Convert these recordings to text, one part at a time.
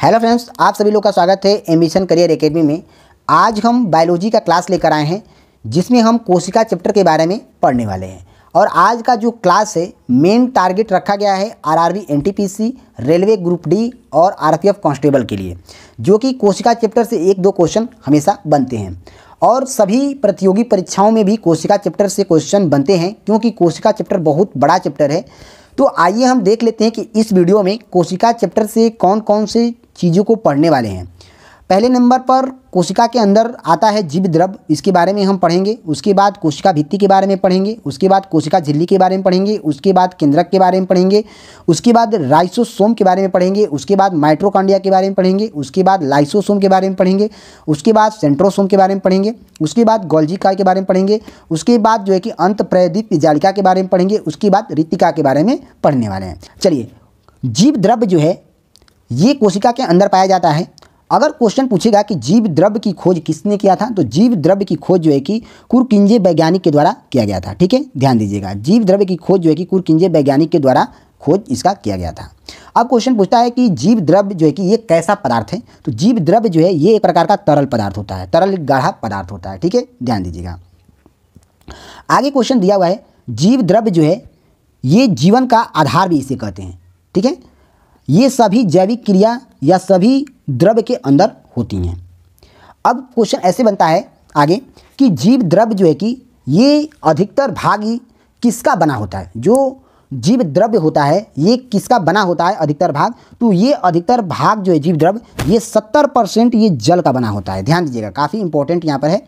Hello friends, आप सभी लोग का स्वागत है एम्बिशन करियर एकेडमी में। आज हम बायोलॉजी का क्लास लेकर आए हैं जिसमें हम कोशिका चैप्टर के बारे में पढ़ने वाले हैं। और आज का जो क्लास है मेन टारगेट रखा गया है RRB NTPC, railway group D और आरपीएफ कांस्टेबल के लिए, जो कि कोशिका चैप्टर से एक दो क्वेश्चन हमेशा बनते हैं। और सभी प्रतियोगी परीक्षाओं में भी कोशिका चैप्टर से क्वेश्चन बनते हैं क्योंकि कोशिका चैप्टर बहुत बड़ा चैप्टर है। तो आइए हम देख लेते हैं कि इस वीडियो में कोशिका चैप्टर से कौन कौन से चीज़ों को पढ़ने वाले हैं। पहले नंबर पर कोशिका के अंदर आता है जीव द्रव, इसके बारे में हम पढ़ेंगे। उसके बाद कोशिका भित्ति के बारे में पढ़ेंगे। उसके बाद कोशिका झिल्ली के बारे में पढ़ेंगे। उसके बाद केंद्रक के बारे में पढ़ेंगे। उसके बाद राइसोसोम के बारे में पढ़ेंगे। उसके बाद माइटोकॉन्ड्रिया के बारे में पढ़ेंगे। उसके बाद लाइसोसोम के बारे में पढ़ेंगे। उसके बाद सेंट्रोसोम के बारे में पढ़ेंगे। उसके बाद गोल्गी काल के बारे में पढ़ेंगे। उसके बाद जो है कि अंत प्रदीप्त जालिका के बारे में पढ़ेंगे। उसके बाद रितिका के बारे में पढ़ने वाले हैं। चलिए, जीव द्रव जो है ये कोशिका के अंदर पाया जाता है। अगर क्वेश्चन पूछेगा कि जीव द्रव्य की खोज किसने किया था, तो जीव द्रव्य की खोज जो है कि कुरकिंजे वैज्ञानिक के द्वारा किया गया था। ठीक है, ध्यान दीजिएगा, जीव द्रव्य की खोज जो है कि कुरकिंजे वैज्ञानिक के द्वारा खोज इसका किया गया था। अब क्वेश्चन पूछता है कि जीव द्रव्य जो है कि ये कैसा पदार्थ है, तो जीव द्रव्य जो है ये एक प्रकार का तरल पदार्थ होता है, तरल गाढ़ा पदार्थ होता है। ठीक है, ध्यान दीजिएगा। आगे क्वेश्चन दिया हुआ है, जीव द्रव्य जो है ये जीवन का आधार भी इसे कहते हैं। ठीक है, ये सभी जैविक क्रिया या सभी द्रव्य के अंदर होती हैं। अब क्वेश्चन ऐसे बनता है आगे कि जीव द्रव्य जो है कि ये अधिकतर भाग ही किसका बना होता है। जो जीव द्रव्य होता है ये किसका बना होता है अधिकतर भाग, तो ये अधिकतर भाग जो है जीव द्रव्य ये 70% ये जल का बना होता है। ध्यान दीजिएगा, काफ़ी इंपॉर्टेंट यहाँ पर है।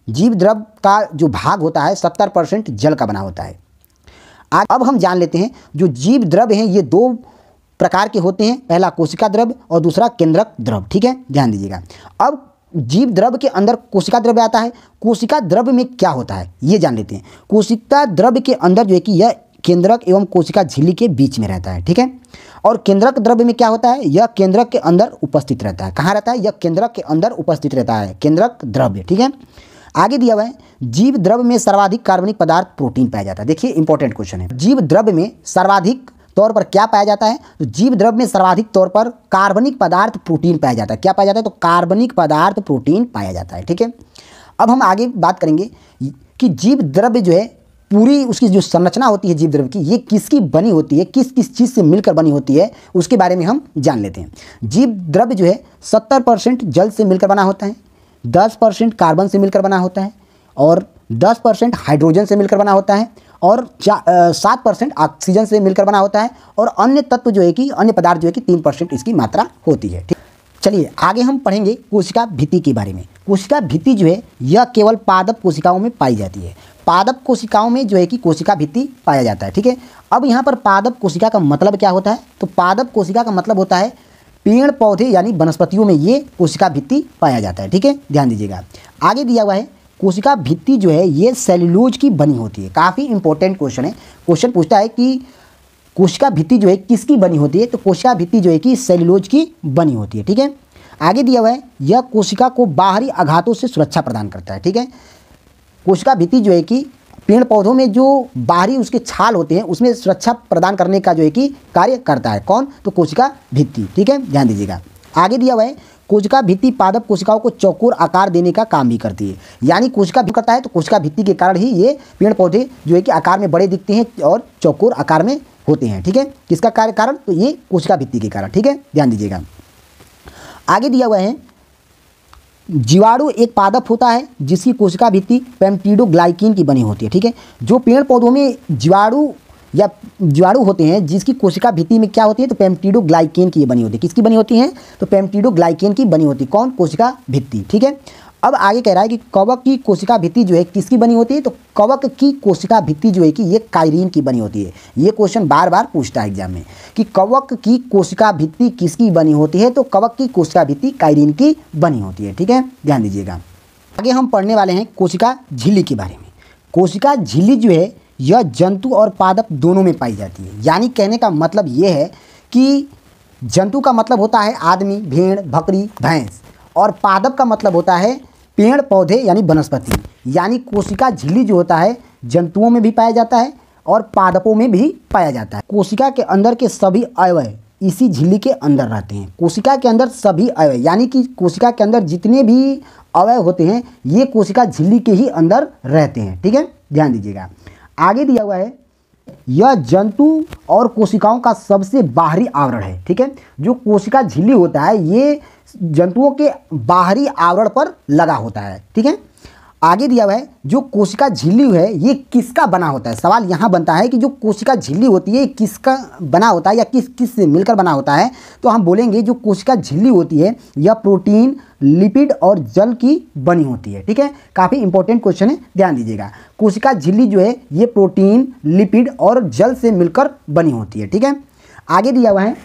जीव द्रव्य का जो भाग होता है 70% जल का बना होता है। अब हम जान लेते हैं जो जीव द्रव्य हैं ये दो प्रकार के होते हैं, पहला कोशिका द्रव्य और दूसरा केंद्रक द्रव्य। ठीक है, ध्यान दीजिएगा। अब जीव द्रव्य के अंदर कोशिका द्रव्य आता है। कोशिका द्रव्य में क्या होता है ये जान लेते हैं। कोशिका द्रव्य के अंदर जो है कि यह केंद्रक एवं कोशिका झिल्ली के बीच में रहता है। ठीक है, और केंद्रक द्रव्य में क्या होता है, यह केंद्रक के अंदर उपस्थित रहता है। कहाँ रहता है, यह केंद्रक के अंदर उपस्थित रहता है, केंद्रक द्रव्य। ठीक है, आगे दिया हुआ है जीव द्रव्य में सर्वाधिक कार्बनिक पदार्थ प्रोटीन पाया जाता है। देखिए इंपॉर्टेंट क्वेश्चन है, जीव द्रव्य में सर्वाधिक तौर पर क्या पाया जाता है, तो जीव द्रव्य में सर्वाधिक तौर पर कार्बनिक पदार्थ प्रोटीन पाया जाता है। क्या पाया जाता है, तो कार्बनिक पदार्थ प्रोटीन पाया जाता है। ठीक है, अब हम आगे बात करेंगे कि जीव द्रव्य जो है पूरी उसकी जो संरचना होती है जीव द्रव्य की ये किसकी बनी होती है, किस किस चीज़ से मिलकर बनी होती है, उसके बारे में हम जान लेते हैं। जीव द्रव्य जो है 70% जल से मिलकर बना होता है, 10% कार्बन से मिलकर बना होता है और 10% हाइड्रोजन से मिलकर बना होता है और 7% ऑक्सीजन से मिलकर बना होता है और अन्य तत्व जो है कि अन्य पदार्थ जो है कि 3% इसकी मात्रा होती है। ठीक, चलिए आगे हम पढ़ेंगे कोशिका भित्ति के बारे में। कोशिका भित्ति जो है यह केवल पादप कोशिकाओं में पाई जाती है। पादप कोशिकाओं में जो है कि कोशिका भित्ति पाया जाता है। ठीक है, अब यहाँ पर पादप कोशिका का मतलब क्या होता है, तो पादप कोशिका का मतलब होता है पेड़ पौधे यानी वनस्पतियों में ये कोशिका भित्ति पाया जाता है। ठीक है, ध्यान दीजिएगा। आगे दिया हुआ है कोशिका भित्ति जो है ये सेल्यूलोज की बनी होती है। काफ़ी इंपॉर्टेंट क्वेश्चन है। क्वेश्चन पूछता है कि कोशिका भित्ति जो है किसकी बनी होती है, तो कोशिका भित्ति जो है कि सेल्यूलोज की बनी होती है। ठीक है, आगे दिया हुआ है यह कोशिका को बाहरी आघातों से सुरक्षा प्रदान करता है। ठीक है, कोशिका भित्ति जो है कि पेड़ पौधों में जो बाहरी उसके छाल होते हैं उसमें सुरक्षा प्रदान करने का जो है कि कार्य करता है। कौन, तो कोशिका भित्ति। ठीक है, ध्यान दीजिएगा। आगे दिया हुआ है कोशिका भित्ति पादप कोशिकाओं को चौकोर आकार देने का काम भी करती है। यानी कोशिका भित्ति करता है तो कोशिका भित्ति के कारण ही ये पेड़ पौधे जो है कि आकार में बड़े दिखते हैं और चौकोर आकार में होते हैं। ठीक है, किसका कार्य कारण, तो ये कोशिका भित्ति के कारण। ठीक है, ध्यान दीजिएगा। आगे दिया हुआ है जीवाणु एक पादप होता है जिसकी कोशिका भित्ति पेप्टिडोग्लाइकिन की बनी होती है। ठीक है, जो पेड़ पौधों में जीवाणु होते हैं जिसकी कोशिका भित्ति में क्या होती है, तो पेप्टिडोग्लाइकिन की बनी होती है। किसकी बनी होती है, तो पेप्टिडोग्लाइकिन की बनी होती है। कौन, कोशिका भित्ति। ठीक है, अब आगे कह रहा है कि कवक की कोशिका भित्ति जो है किसकी बनी होती है, तो कवक की कोशिका भित्ति जो है कि ये कायरीन की बनी होती है। ये क्वेश्चन बार बार पूछता है एग्जाम में कि कवक की कोशिका भित्ति किसकी बनी होती है, तो कवक की कोशिका भित्ति कायरीन की बनी होती है। ठीक है, ध्यान दीजिएगा। आगे हम पढ़ने वाले हैं कोशिका झिल्ली के बारे में। कोशिका झिल्ली जो है यह जंतु और पादप दोनों में पाई जाती है। यानी कहने का मतलब ये है कि जंतु का मतलब होता है आदमी, भेड़, बकरी, भैंस, और पादप का मतलब होता है पेड़ पौधे यानी वनस्पति। यानी कोशिका झिल्ली जो होता है जंतुओं में भी पाया जाता है और पादपों में भी पाया जाता है। कोशिका के अंदर के सभी अवयव इसी झिल्ली के अंदर रहते हैं। कोशिका के अंदर सभी अवयव, यानी कि कोशिका के अंदर जितने भी अवयव होते हैं ये कोशिका झिल्ली के ही अंदर रहते हैं। ठीक है, ध्यान दीजिएगा। आगे दिया हुआ है यह जंतु और कोशिकाओं का सबसे बाहरी आवरण है। ठीक है, जो कोशिका झिल्ली होता है ये जंतुओं के बाहरी आवरण पर लगा होता है। ठीक है, आगे दिया हुआ है जो कोशिका झिल्ली है ये किसका बना होता है। सवाल यहाँ बनता है कि जो कोशिका झिल्ली होती है किसका बना होता है या किस किस से मिलकर बना होता है। तो हम बोलेंगे जो कोशिका झिल्ली होती है यह प्रोटीन, लिपिड और जल की बनी होती है। ठीक है, काफ़ी इंपॉर्टेंट क्वेश्चन है, ध्यान दीजिएगा। कोशिका झिल्ली जो है ये प्रोटीन, लिपिड और जल से मिलकर बनी होती है। ठीक है, आगे दिया हुआ है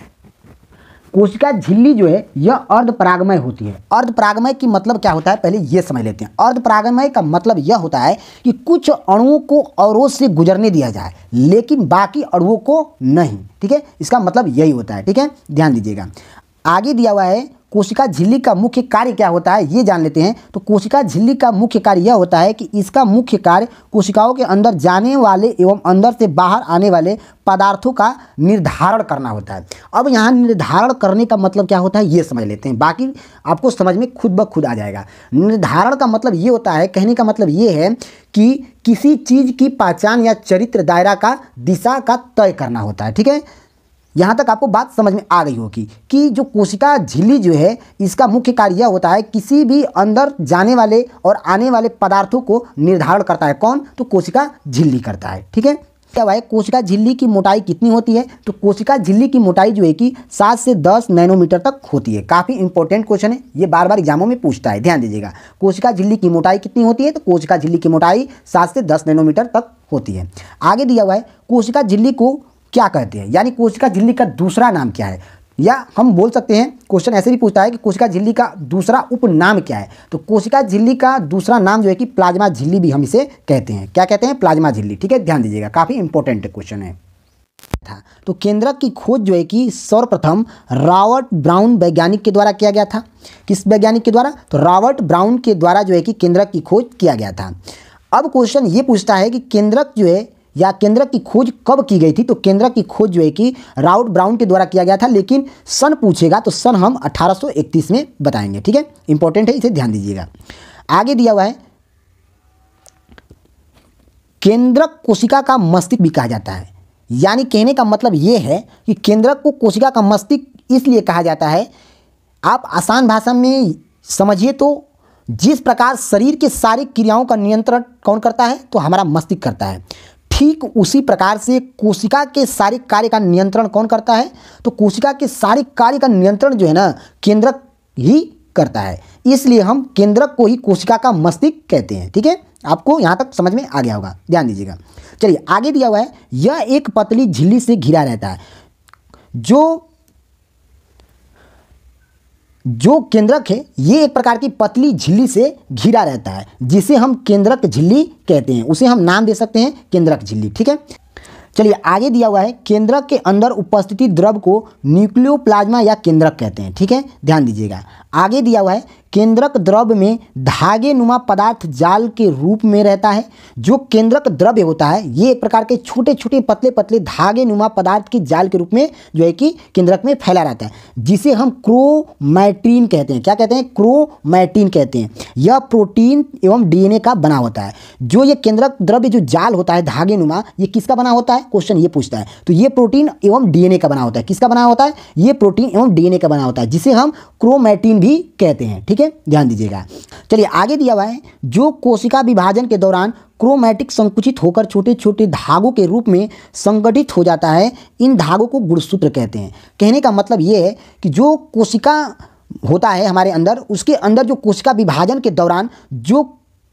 कोशिका झिल्ली जो है यह अर्धपरागमय होती है। अर्धपरागमय की मतलब क्या होता है पहले ये समझ लेते हैं। अर्धपरागमय का मतलब यह होता है कि कुछ अणुओं को अवरोध से गुजरने दिया जाए लेकिन बाकी अणुओं को नहीं। ठीक है, इसका मतलब यही होता है। ठीक है, ध्यान दीजिएगा। आगे दिया हुआ है कोशिका झिल्ली का मुख्य कार्य क्या होता है ये जान लेते हैं। तो कोशिका झिल्ली का मुख्य कार्य यह होता है कि इसका मुख्य कार्य कोशिकाओं के अंदर जाने वाले एवं अंदर से बाहर आने वाले पदार्थों का निर्धारण करना होता है। अब यहाँ निर्धारण करने का मतलब क्या होता है ये समझ लेते हैं, बाकी आपको समझ में खुद ब खुद आ जाएगा। निर्धारण का मतलब ये होता है, कहने का मतलब ये है कि किसी चीज़ की पहचान या चरित्र दायरा का दिशा का तय करना होता है। ठीक है, यहाँ तक आपको बात समझ में आ गई होगी कि जो कोशिका झिल्ली जो है इसका मुख्य कार्य यह होता है किसी भी अंदर जाने वाले और आने वाले पदार्थों को निर्धारण करता है। कौन? तो कोशिका झिल्ली करता है। ठीक है, क्या हुआ है कोशिका झिल्ली की मोटाई कितनी होती है। तो कोशिका झिल्ली की मोटाई जो है कि 7 से 10 नैनोमीटर तक होती है। काफ़ी इंपॉर्टेंट क्वेश्चन है, ये बार बार एग्जामों में पूछता है, ध्यान दीजिएगा। कोशिका झिल्ली की मोटाई कितनी होती है। तो कोशिका झिल्ली की मोटाई 7 से 10 नैनोमीटर तक होती है। आगे दिया हुआ है कोशिका झिल्ली को क्या कहते हैं, यानी कोशिका झिल्ली का दूसरा नाम क्या है। या हम बोल सकते हैं, क्वेश्चन ऐसे भी पूछता है कि कोशिका झिल्ली का दूसरा उपनाम क्या है। तो कोशिका झिल्ली का दूसरा नाम जो है कि प्लाज्मा झिल्ली भी हम इसे कहते हैं। क्या कहते हैं? प्लाज्मा झिल्ली। ठीक है, ध्यान दीजिएगा, काफ़ी इंपॉर्टेंट क्वेश्चन है था। तो केंद्रक की खोज जो है कि सर्वप्रथम रॉबर्ट ब्राउन वैज्ञानिक के द्वारा किया गया था। किस वैज्ञानिक के द्वारा? तो रॉबर्ट ब्राउन के द्वारा जो है कि केंद्रक की खोज किया गया था। अब क्वेश्चन ये पूछता है कि केंद्रक जो है या केंद्रक की खोज कब की गई थी। तो केंद्रक की खोज जो है कि रॉबर्ट ब्राउन के द्वारा किया गया था, लेकिन सन पूछेगा तो सन हम 1831 में बताएंगे। ठीक है, इंपॉर्टेंट है, इसे ध्यान दीजिएगा। आगे दिया हुआ है केंद्रक कोशिका का मस्तिष्क भी कहा जाता है। यानी कहने का मतलब ये है कि केंद्रक को कोशिका का मस्तिष्क इसलिए कहा जाता है, आप आसान भाषा में समझिए तो जिस प्रकार शरीर के सारी क्रियाओं का नियंत्रण कौन करता है? तो हमारा मस्तिष्क करता है। ठीक उसी प्रकार से कोशिका के सारे कार्य का नियंत्रण कौन करता है? तो कोशिका के सारे कार्य का नियंत्रण जो है ना केंद्रक ही करता है। इसलिए हम केंद्रक को ही कोशिका का मस्तिष्क कहते हैं। ठीक है, आपको यहाँ तक समझ में आ गया होगा, ध्यान दीजिएगा। चलिए आगे दिया हुआ है यह एक पतली झिल्ली से घिरा रहता है। जो केंद्रक है ये एक प्रकार की पतली झिल्ली से घिरा रहता है, जिसे हम केंद्रक झिल्ली कहते हैं। उसे हम नाम दे सकते हैं केंद्रक झिल्ली। ठीक है, चलिए आगे दिया हुआ है केंद्रक के अंदर उपस्थिति द्रव को न्यूक्लियोप्लाज्मा या केंद्रक कहते हैं। ठीक है, ध्यान दीजिएगा। आगे दिया हुआ है केंद्रक द्रव में धागे नुमा पदार्थ जाल के रूप में रहता है। जो केंद्रक द्रव्य होता है ये एक प्रकार के छोटे छोटे पतले पतले धागे नुमा पदार्थ के जाल के रूप में जो है कि केंद्रक में फैला रहता है, जिसे हम क्रोमैटिन कहते हैं। क्या कहते हैं? क्रोमैटिन कहते हैं। यह प्रोटीन एवं डीएनए का बना होता है। जो ये केंद्रक द्रव्य जो जाल होता है धागे नुमा, ये किसका बना होता है? क्वेश्चन ये पूछता है। तो ये प्रोटीन एवं डीएनए का बना होता है। किसका बना होता है? ये प्रोटीन एवं डीएनए का बना होता है, जिसे हम क्रोमैटिन भी कहते हैं। ठीक है, ध्यान दीजिएगा। चलिए आगे दिया हुआ है जो कोशिका विभाजन के दौरान क्रोमैटिक संकुचित होकर छोटे छोटे धागों के रूप में संगठित हो जाता है, इन धागों को गुणसूत्र कहते हैं। कहने का मतलब ये है कि जो कोशिका होता है हमारे अंदर, उसके अंदर जो कोशिका विभाजन के दौरान जो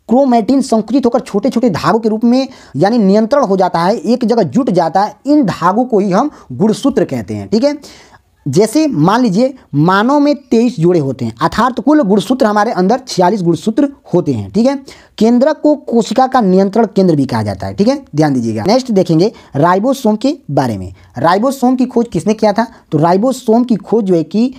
क्रोमैटिन संकुचित होकर छोटे छोटे धागों के रूप में यानी नियंत्रण हो जाता है, एक जगह जुट जाता है, इन धागों को ही हम गुणसूत्र कहते हैं। ठीक है, जैसे मान लीजिए मानव में 23 जोड़े होते हैं, अर्थात कुल गुणसूत्र हमारे अंदर 46 गुणसूत्र होते हैं। ठीक है, केंद्रक को कोशिका का नियंत्रण केंद्र भी कहा जाता है। ठीक है, ध्यान दीजिएगा। नेक्स्ट देखेंगे राइबोसोम के बारे में। राइबोसोम की खोज किसने किया था? तो राइबोसोम की खोज जो है कि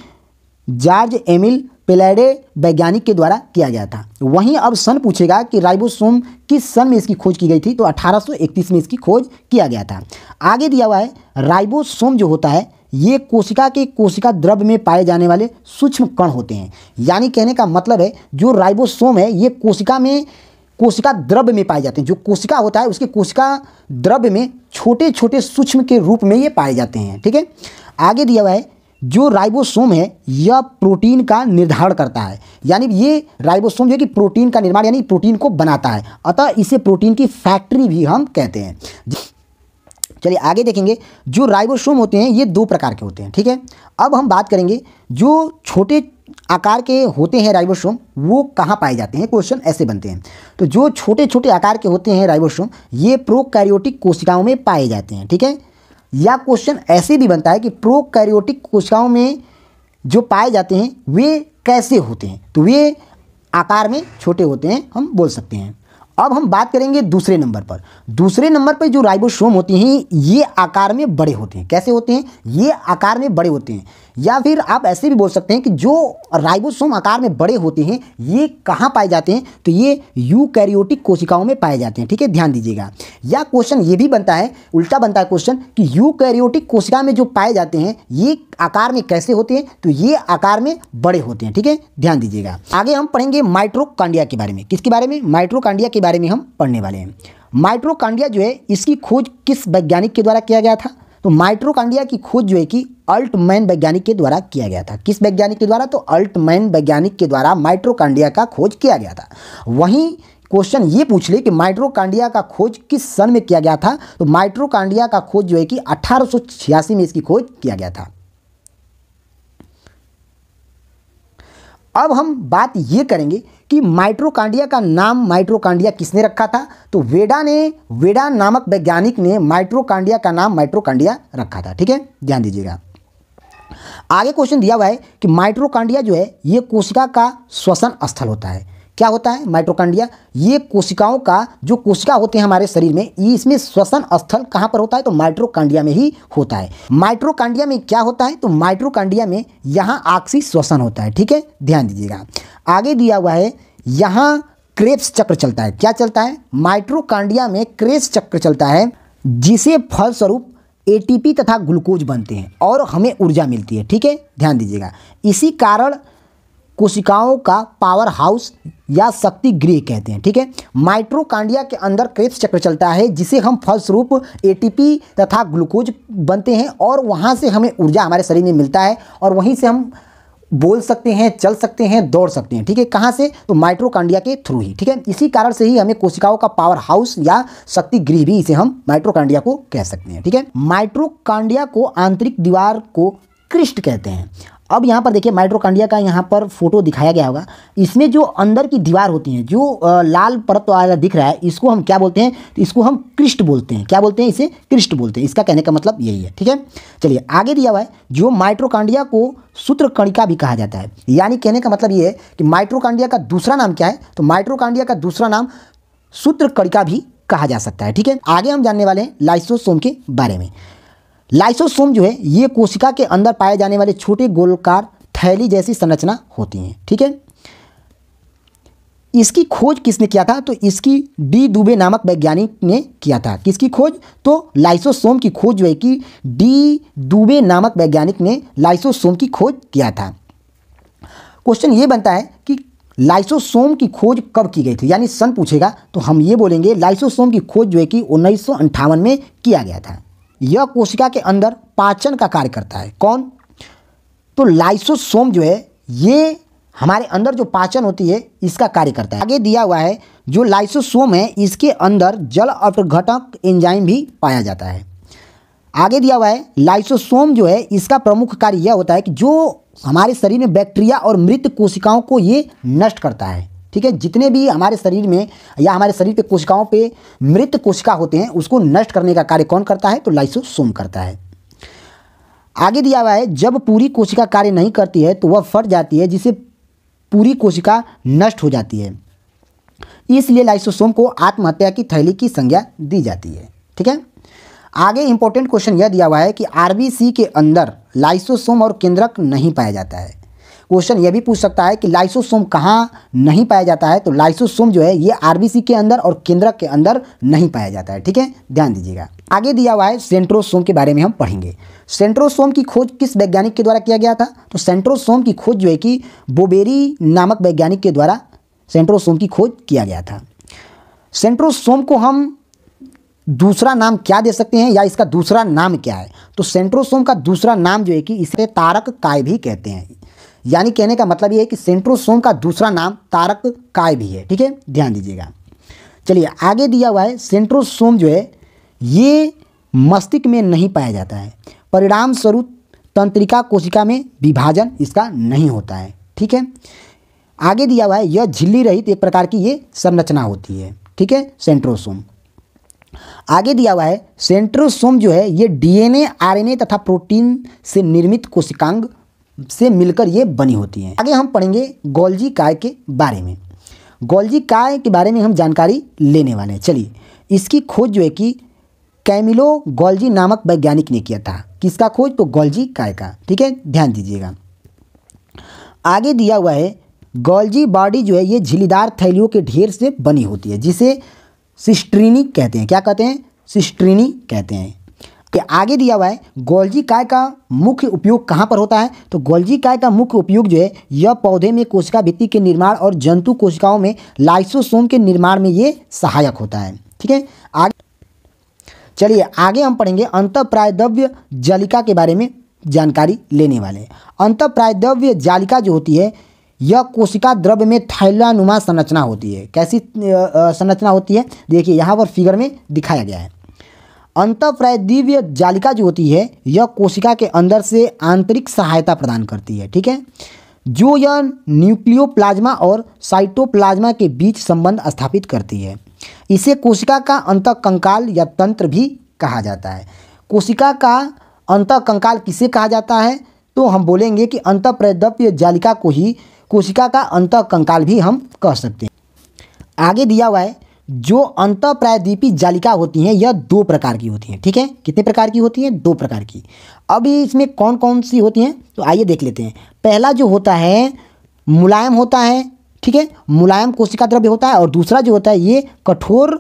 जॉर्ज एमिल पेलेडे वैज्ञानिक के द्वारा किया गया था। वहीं अब सन पूछेगा कि राइबोसोम किस सन में इसकी खोज की गई थी। तो 1831 में इसकी खोज किया गया था। आगे दिया हुआ है राइबोसोम जो होता है ये कोशिका के कोशिका द्रव्य में पाए जाने वाले सूक्ष्म कण होते हैं। यानी कहने का मतलब है जो राइबोसोम है ये कोशिका द्रव्य में पाए जाते हैं। जो कोशिका होता है उसके कोशिका द्रव्य में छोटे छोटे सूक्ष्म के रूप में ये पाए जाते हैं। ठीक है, आगे दिया हुआ है जो राइबोसोम है यह प्रोटीन का निर्धारण करता है। यानी ये राइबोसोम जो है कि प्रोटीन का निर्माण यानी प्रोटीन को बनाता है, अतः इसे प्रोटीन की फैक्ट्री भी हम कहते हैं। चलिए आगे देखेंगे, जो राइबोसोम होते हैं ये दो प्रकार के होते हैं। ठीक है, अब हम बात करेंगे जो छोटे आकार के होते हैं राइबोसोम वो कहाँ पाए जाते हैं। क्वेश्चन ऐसे बनते हैं, तो जो छोटे छोटे आकार के होते हैं राइबोसोम ये प्रोकैरियोटिक कोशिकाओं में पाए जाते हैं। ठीक है, या क्वेश्चन ऐसे भी बनता है कि प्रोकैरियोटिक कोशिकाओं में जो पाए जाते हैं वे कैसे होते हैं, तो वे आकार में छोटे होते हैं हम बोल सकते हैं। अब हम बात करेंगे दूसरे नंबर पर। दूसरे नंबर पर जो राइबोसोम होते हैं ये आकार में बड़े होते हैं। कैसे होते हैं, ये आकार में बड़े होते हैं। या फिर आप ऐसे भी बोल सकते हैं कि जो राइबोसोम आकार में बड़े होते हैं ये कहाँ पाए जाते हैं, तो ये यूकैरियोटिक कोशिकाओं में पाए जाते हैं। ठीक है, ध्यान दीजिएगा। या क्वेश्चन ये भी बनता है, उल्टा बनता है क्वेश्चन कि यूकैरियोटिक कोशिका में जो पाए जाते हैं ये आकार में कैसे होते हैं, तो ये आकार में बड़े होते हैं। ठीक है, ध्यान दीजिएगा। आगे हम पढ़ेंगे माइटोकॉन्ड्रिया के बारे में। किसके बारे में, माइटोकॉन्ड्रिया के बारे में हम पढ़ने वाले हैं। माइटोकॉन्ड्रिया जो है इसकी खोज किस वैज्ञानिक के द्वारा किया गया था, तो माइटोकॉन्ड्रिया की खोज जो है कि अल्टमैन वैज्ञानिक के द्वारा किया गया था। किस वैज्ञानिक के द्वारा, तो अल्टमैन वैज्ञानिक के द्वारा माइटोकॉन्ड्रिया का खोज किया गया था। वहीं क्वेश्चन ये पूछ ले कि माइटोकॉन्ड्रिया का खोज किस सन में किया गया था, तो माइटोकॉन्ड्रिया का खोज जो है कि 1886 में इसकी खोज किया गया था। अब हम बात ये करेंगे कि माइटोकॉन्ड्रिया का नाम माइटोकॉन्ड्रिया किसने रखा था, तो वेडा नामक वैज्ञानिक ने माइटोकॉन्ड्रिया का नाम माइटोकॉन्ड्रिया रखा था। ठीक है, ध्यान दीजिएगा। आगे क्वेश्चन दिया हुआ है कि माइटोकॉन्ड्रिया जो है ये कोशिका का श्वसन स्थल होता है। क्या होता है माइटोकॉन्ड्रिया, ये कोशिकाओं का जो कोशिका होते हैं हमारे शरीर में इसमें श्वसन स्थल कहाँ पर होता है, तो माइटोकॉन्ड्रिया में ही होता है। माइटोकॉन्ड्रिया में क्या होता है, तो माइटोकॉन्ड्रिया में यहाँ आपसी श्वसन होता है। ठीक है, ध्यान दीजिएगा। आगे दिया हुआ है यहाँ क्रेब्स चक्र चलता है। क्या चलता है, माइटोकॉन्ड्रिया में क्रेब्स चक्र चलता है जिसे फलस्वरूप एटीपी तथा ग्लूकोज बनते हैं और हमें ऊर्जा मिलती है। ठीक है, ध्यान दीजिएगा। इसी कारण कोशिकाओं का पावर हाउस या शक्ति गृह कहते हैं। ठीक है, माइटोकॉन्ड्रिया के अंदर क्रेब्स चक्र चलता है जिसे हम फलस्वरूप एटीपी तथा ग्लूकोज बनते हैं और वहाँ से हमें ऊर्जा हमारे शरीर में मिलता है और वहीं से हम बोल सकते हैं, चल सकते हैं, दौड़ सकते हैं। ठीक है, कहाँ से, तो माइटोकॉन्ड्रिया के थ्रू ही। ठीक है, इसी कारण से ही हमें कोशिकाओं का पावर हाउस या शक्ति गृह भी इसे हम माइटोकॉन्ड्रिया को कह सकते हैं। ठीक है, माइटोकॉन्ड्रिया को आंतरिक दीवार को क्रिस्ट कहते हैं। अब यहाँ पर देखिए माइटोकॉन्ड्रिया का यहाँ पर फोटो दिखाया गया होगा। इसमें जो अंदर की दीवार होती है जो लाल परत वाला दिख रहा है इसको हम क्या बोलते हैं, तो इसको हम क्रिस्ट बोलते हैं। क्या बोलते हैं, इसे क्रिस्ट बोलते हैं। इसका कहने का मतलब यही है। ठीक है, चलिए आगे दिया हुआ है जो माइटोकॉन्ड्रिया को सूत्रकणिका भी कहा जाता है। यानी कहने का मतलब ये है कि माइटोकॉन्ड्रिया का दूसरा नाम क्या है, तो माइटोकॉन्ड्रिया का दूसरा नाम सूत्रकणिका भी कहा जा सकता है। ठीक है, आगे हम जानने वाले हैं लाइसोसोम के बारे में। लाइसोसोम जो है ये कोशिका के अंदर पाए जाने वाले छोटे गोलाकार थैली जैसी संरचना होती हैं। ठीक है, इसकी खोज किसने किया था, तो इसकी डी दुबे नामक वैज्ञानिक ने किया था। किसकी खोज, तो लाइसोसोम की खोज जो है कि डी दुबे नामक वैज्ञानिक ने लाइसोसोम की खोज किया था। क्वेश्चन ये बनता है कि लाइसोसोम की खोज कब की गई थी, यानी सन पूछेगा तो हम ये बोलेंगे लाइसोसोम की खोज जो है कि 1958 में किया गया था। यह कोशिका के अंदर पाचन का कार्य करता है। कौन, तो लाइसोसोम जो है ये हमारे अंदर जो पाचन होती है इसका कार्य करता है। आगे दिया हुआ है जो लाइसोसोम है इसके अंदर जल अपघटक एंजाइम भी पाया जाता है। आगे दिया हुआ है लाइसोसोम जो है इसका प्रमुख कार्य यह होता है कि जो हमारे शरीर में बैक्टीरिया और मृत कोशिकाओं को ये नष्ट करता है। ठीक है, जितने भी हमारे शरीर में या हमारे शरीर पे कोशिकाओं पे मृत कोशिका होते हैं उसको नष्ट करने का कार्य कौन करता है, तो लाइसोसोम करता है। आगे दिया हुआ है जब पूरी कोशिका कार्य नहीं करती है तो वह फट जाती है जिससे पूरी कोशिका नष्ट हो जाती है। इसलिए लाइसोसोम को आत्महत्या की थैली की संज्ञा दी जाती है। ठीक है, आगे इंपॉर्टेंट क्वेश्चन यह दिया हुआ है कि आरबीसी के अंदर लाइसोसोम और केंद्रक नहीं पाया जाता है। क्वेश्चन ये भी पूछ सकता है कि लाइसोसोम कहाँ नहीं पाया जाता है, तो लाइसोसोम जो है ये आरबीसी के अंदर और केंद्रक के अंदर नहीं पाया जाता है। ठीक है, ध्यान दीजिएगा। आगे दिया हुआ है सेंट्रोसोम के बारे में हम पढ़ेंगे। सेंट्रोसोम की खोज किस वैज्ञानिक के द्वारा किया गया था, तो सेंट्रोसोम की खोज जो है कि बोबेरी नामक वैज्ञानिक के द्वारा सेंट्रोसोम की खोज किया गया था। सेंट्रोसोम को हम दूसरा नाम क्या दे सकते हैं या इसका दूसरा नाम क्या है, तो सेंट्रोसोम का दूसरा नाम जो है कि इसे तारक काय भी कहते हैं। यानी कहने का मतलब ये है कि सेंट्रोसोम का दूसरा नाम तारक काय भी है। ठीक है, ध्यान दीजिएगा। चलिए आगे दिया हुआ है सेंट्रोसोम जो है ये मस्तिष्क में नहीं पाया जाता है, परिणाम स्वरूप तंत्रिका कोशिका में विभाजन इसका नहीं होता है। ठीक है, आगे दिया हुआ है यह झिल्ली रहित एक प्रकार की ये संरचना होती है। ठीक है, सेंट्रोसोम। आगे दिया हुआ है सेंट्रोसोम जो है ये डीएनए, आरएनए तथा प्रोटीन से निर्मित कोशिकांग से मिलकर ये बनी होती हैं। आगे हम पढ़ेंगे गोल्जी काय के बारे में। गोल्जी काय के बारे में हम जानकारी लेने वाले हैं। चलिए, इसकी खोज जो है कि कैमिलो गोल्जी नामक वैज्ञानिक ने किया था। किसका खोज, तो गोल्जी काय का। ठीक है, ध्यान दीजिएगा। आगे दिया हुआ है गोल्जी बॉडी जो है ये झिल्लीदार थैलियों के ढेर से बनी होती है, जिसे सिस्ट्रीनी कहते हैं। क्या कहते हैं, सिस्ट्रीनी कहते हैं। आगे दिया हुआ है गोल्जी काय का मुख्य उपयोग कहाँ पर होता है, तो गोल्जी काय का मुख्य उपयोग जो है यह पौधे में कोशिका भित्ति के निर्माण और जंतु कोशिकाओं में लाइसोसोम के निर्माण में ये सहायक होता है। ठीक है, आगे चलिए आगे हम पढ़ेंगे अंतःप्रायद्रव्य जालिका के बारे में जानकारी लेने वाले हैं। अंतःप्रायद्रव्य जालिका जो होती है यह कोशिका द्रव्य में थैलानुमा संरचना होती है। कैसी संरचना होती है, देखिए यहाँ पर फिगर में दिखाया गया है। अंतःप्रायद्रव्य जालिका जो होती है यह कोशिका के अंदर से आंतरिक सहायता प्रदान करती है। ठीक है, जो यह न्यूक्लियोप्लाज्मा और साइटोप्लाज्मा के बीच संबंध स्थापित करती है। इसे कोशिका का अंतःकंकाल या तंत्र भी कहा जाता है। कोशिका का अंतःकंकाल किसे कहा जाता है, तो हम बोलेंगे कि अंतःप्रायद्रव्य जालिका को ही कोशिका का अंतःकंकाल भी हम कह सकते हैं। आगे दिया हुआ है जो अंतःप्रायद्वीपी जालिका होती हैं यह 2 प्रकार की होती हैं। ठीक है, कितने प्रकार की होती हैं, 2 प्रकार की। अब इसमें कौन कौन सी होती हैं, तो आइए देख लेते हैं। पहला जो होता है मुलायम होता है। ठीक है, मुलायम कोशिका द्रव्य होता है, और दूसरा जो होता है ये कठोर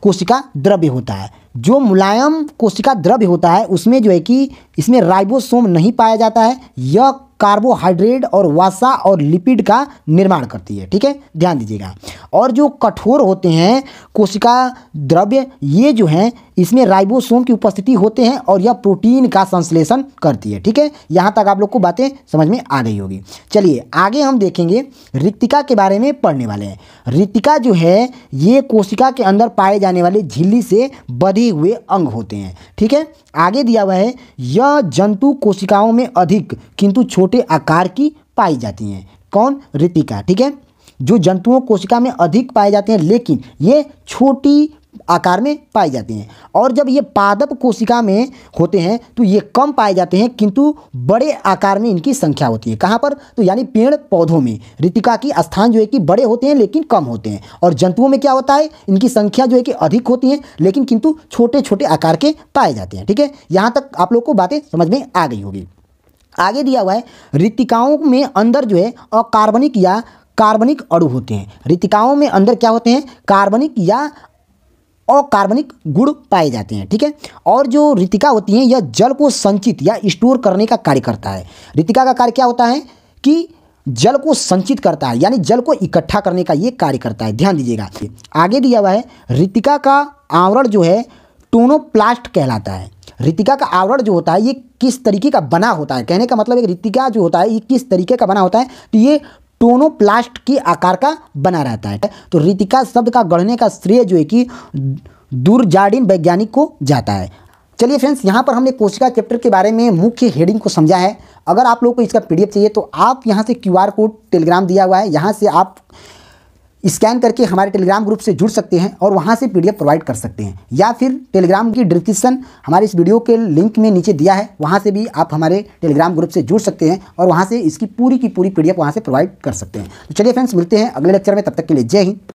कोशिका द्रव्य होता है। जो मुलायम कोशिका द्रव्य होता है उसमें जो है कि इसमें राइबोसोम नहीं पाया जाता है। यह कार्बोहाइड्रेट और वसा और लिपिड का निर्माण करती है। ठीक है, ध्यान दीजिएगा। और जो कठोर होते हैं कोशिका द्रव्य ये जो हैं इसमें राइबोसोम की उपस्थिति होते हैं और यह प्रोटीन का संश्लेषण करती है। ठीक है, यहाँ तक आप लोग को बातें समझ में आ गई होगी। चलिए आगे हम देखेंगे रिक्तिका के बारे में पढ़ने वाले हैं। रिक्तिका जो है ये कोशिका के अंदर पाए जाने वाले झिल्ली से बंधे हुए अंग होते हैं। ठीक है, आगे दिया हुआ है यह जंतु कोशिकाओं में अधिक किंतु छोटे आकार की पाई जाती हैं। कौन, रिक्तिका। ठीक है, जो जंतुओं कोशिका में अधिक पाए जाते हैं लेकिन ये छोटी आकार में पाए जाते हैं। और जब ये पादप कोशिका में होते हैं तो ये कम पाए जाते हैं किंतु बड़े आकार में इनकी संख्या होती है। कहाँ पर, तो यानी पेड़ पौधों में रिक्तिका की स्थान जो है कि बड़े होते हैं लेकिन कम होते हैं। और जंतुओं में क्या होता है, इनकी संख्या जो है कि अधिक होती है लेकिन किंतु छोटे छोटे आकार के पाए जाते हैं। ठीक है, यहाँ तक आप लोग को बातें समझ में आ गई होगी। आगे दिया हुआ है रिक्तिकाओं में अंदर जो है अकार्बनिक या कार्बनिक अणु होते हैं। रिक्तिकाओं में अंदर क्या होते हैं, कार्बनिक या अकार्बनिक गुण पाए जाते हैं। ठीक है, और जो रिक्तिका होती हैं यह जल को संचित या स्टोर करने का कार्य करता है। रिक्तिका का कार्य क्या होता है कि जल को संचित करता है, यानी जल को इकट्ठा करने का ये कार्य करता है। ध्यान दीजिएगा। आगे दिया हुआ है रिक्तिका का आवरण जो है टोनोप्लास्ट कहलाता है। रिक्तिका का आवरण जो होता है ये किस तरीके का बना होता है, कहने का मतलब है रिक्तिका जो होता है ये किस तरीके का बना होता है, तो ये टोनोप्लास्ट के आकार का बना रहता है। तो रिक्तिका शब्द का गढ़ने का श्रेय जो है कि दूरजार्डिन वैज्ञानिक को जाता है। चलिए फ्रेंड्स, यहाँ पर हमने कोशिका चैप्टर के बारे में मुख्य हेडिंग को समझा है। अगर आप लोगों को इसका PDF चाहिए तो आप यहाँ से QR कोड टेलीग्राम दिया हुआ है, यहाँ से आप स्कैन करके हमारे टेलीग्राम ग्रुप से जुड़ सकते हैं और वहाँ से PDF प्रोवाइड कर सकते हैं, या फिर टेलीग्राम की डिस्क्रिप्शन हमारे इस वीडियो के लिंक में नीचे दिया है, वहाँ से भी आप हमारे टेलीग्राम ग्रुप से जुड़ सकते हैं और वहाँ से इसकी पूरी की पूरी PDF वहाँ से प्रोवाइड कर सकते हैं। तो चलिए फ्रेंड्स, मिलते हैं अगले लेक्चर में, तब तक के लिए जय हिंद।